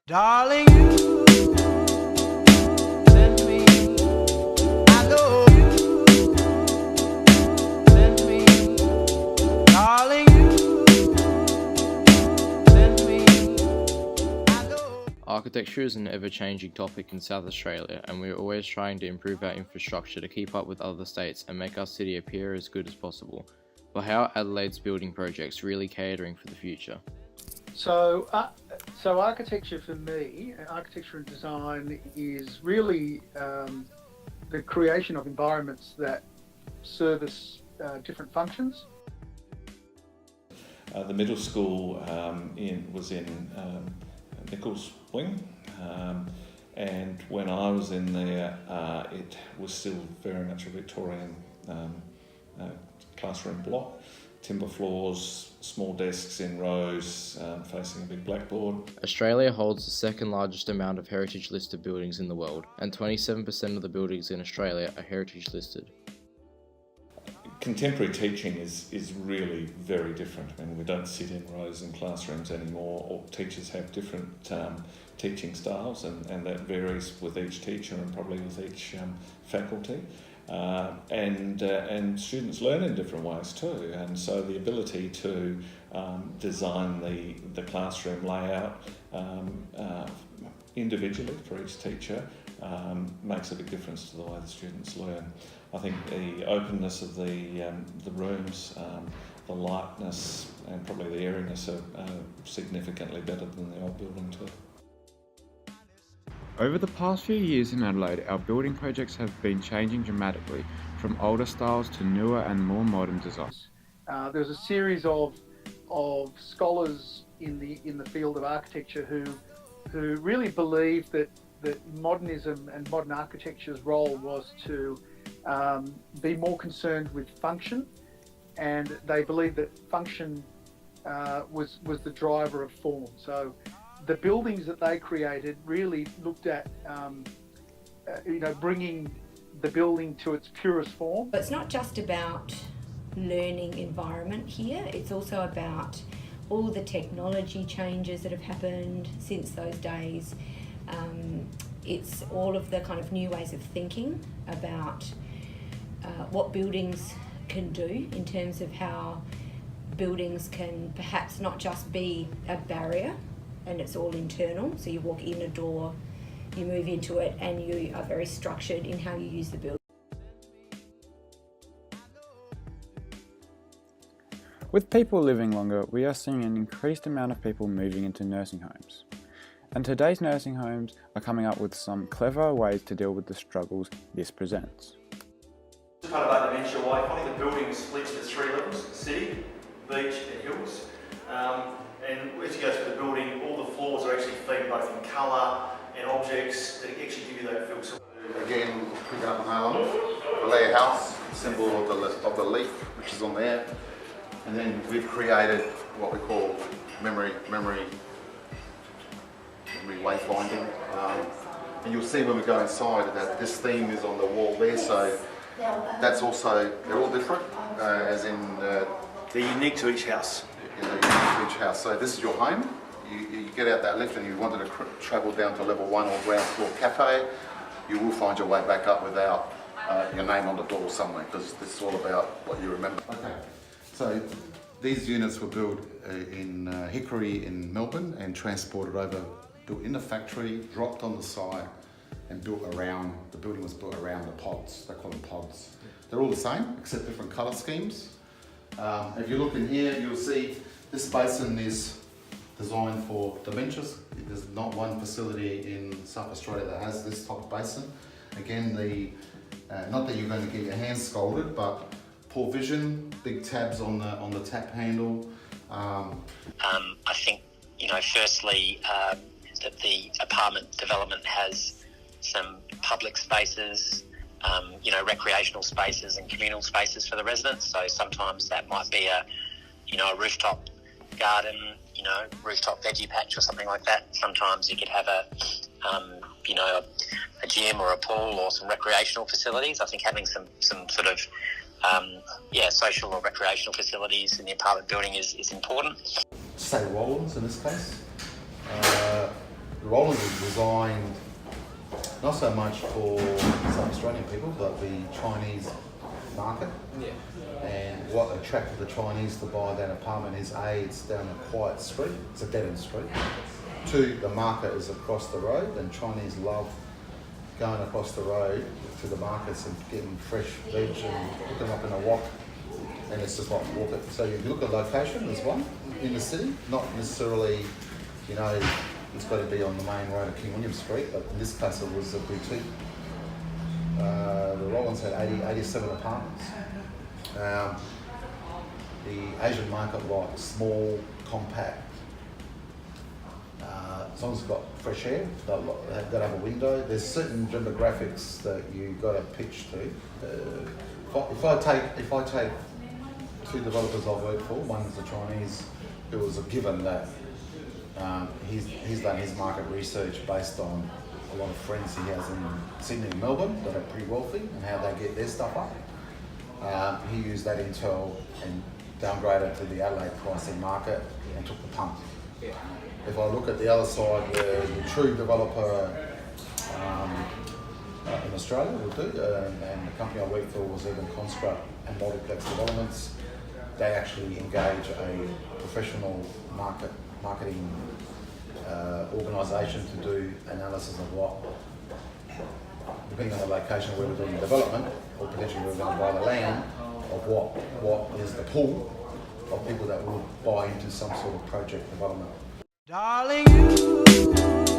Darling, you send me, I know you send me, darling, you send me, I know. Architecture is an ever-changing topic in South Australia, and we are always trying to improve our infrastructure to keep up with other states and make our city appear as good as possible. But how are Adelaide's building projects really catering for the future? So architecture for me, architecture and design is really the creation of environments that service different functions. The middle school was in Nichols Wing, and when I was in there, it was still very much a Victorian classroom block. Timber floors, small desks in rows facing a big blackboard. Australia holds the second largest amount of heritage listed buildings in the world, and 27% of the buildings in Australia are heritage listed. Contemporary teaching is really very different. I mean, we don't sit in rows in classrooms anymore. All teachers have different teaching styles, and that varies with each teacher and probably with each faculty. And students learn in different ways too, and so the ability to design the classroom layout individually for each teacher makes a big difference to the way the students learn. I think the openness of the rooms, the lightness and probably the airiness are significantly better than the old building too. Over the past few years in Adelaide, our building projects have been changing dramatically, from older styles to newer and more modern designs. There's a series of scholars in the field of architecture who really believed that modernism and modern architecture's role was to be more concerned with function, and they believed that function was the driver of form. So the buildings that they created really looked at bringing the building to its purest form. It's not just about learning environment here, it's also about all the technology changes that have happened since those days. It's all of the kind of new ways of thinking about what buildings can do in terms of how buildings can perhaps not just be a barrier and it's all internal, so you walk in a door, you move into it, and you are very structured in how you use the building. With people living longer, we are seeing an increased amount of people moving into nursing homes. And today's nursing homes are coming up with some clever ways to deal with the struggles this presents. As part of our dementia way, I think the building is split into 3 levels: city, beach and hills. And as you go through the building, all the floors are actually themed both in colour and objects that actually give you that feel. So again, pick up an island, the layer house, symbol of the leaf, which is on there. And then we've created what we call memory wayfinding. And you'll see when we go inside that this theme is on the wall there, so that's also, they're all different, as in they're unique to each house. Each house. So this is your home. You get out that lift and you wanted to travel down to level 1 or ground floor cafe, you will find your way back up without your name on the door somewhere, because this is all about what you remember. Okay, so these units were built in Hickory in Melbourne and transported over, built in the factory, dropped on the site and built around, the building was built around the pods. They call them pods. They're all the same except different colour schemes. If you look in here, you'll see this basin is designed for dementias. There's not one facility in South Australia that has this type of basin. Again, not that you're going to get your hands scalded, but poor vision, big tabs on the tap handle. I think, firstly, that the apartment development has some public spaces, recreational spaces and communal spaces for the residents. So sometimes that might be a rooftop garden, rooftop veggie patch or something like that. Sometimes you could have a gym or a pool or some recreational facilities. I think having some sort of social or recreational facilities in the apartment building is important. Say Rollins in this case. Rollins was designed not so much for South Australian people, but the Chinese market. And what attracted the Chinese to buy that apartment is A, it's down a quiet street, it's a dead-end street. 2, the market is across the road, and Chinese love going across the road to the markets and getting fresh veg and putting them up in a wok, and it's just like walk it. So if you look at location, there's one in the city, not necessarily, you know, it's got to be on the main road of King William Street, but in this case it was a boutique. The Rollins had 87 apartments. The Asian market likes small, compact. As long as it's got fresh air, they've got to have a window. There's certain demographics that you got to pitch to. If I take 2 developers I've worked for, one is a Chinese, who was a given that he's done his market research based on a lot of friends he has in Sydney and Melbourne that are pretty wealthy and how they get their stuff up. He used that intel and downgraded to the Adelaide pricing market and took the punt. If I look at the other side, where the true developer in Australia would do, and the company I worked for was even Construct and Multiplex Developments, they actually engage a professional marketing organisation to do analysis of what, depending on the location where we're doing development, or potentially we're going to buy the land, of what is the pool of people that will buy into some sort of project development. Darling, you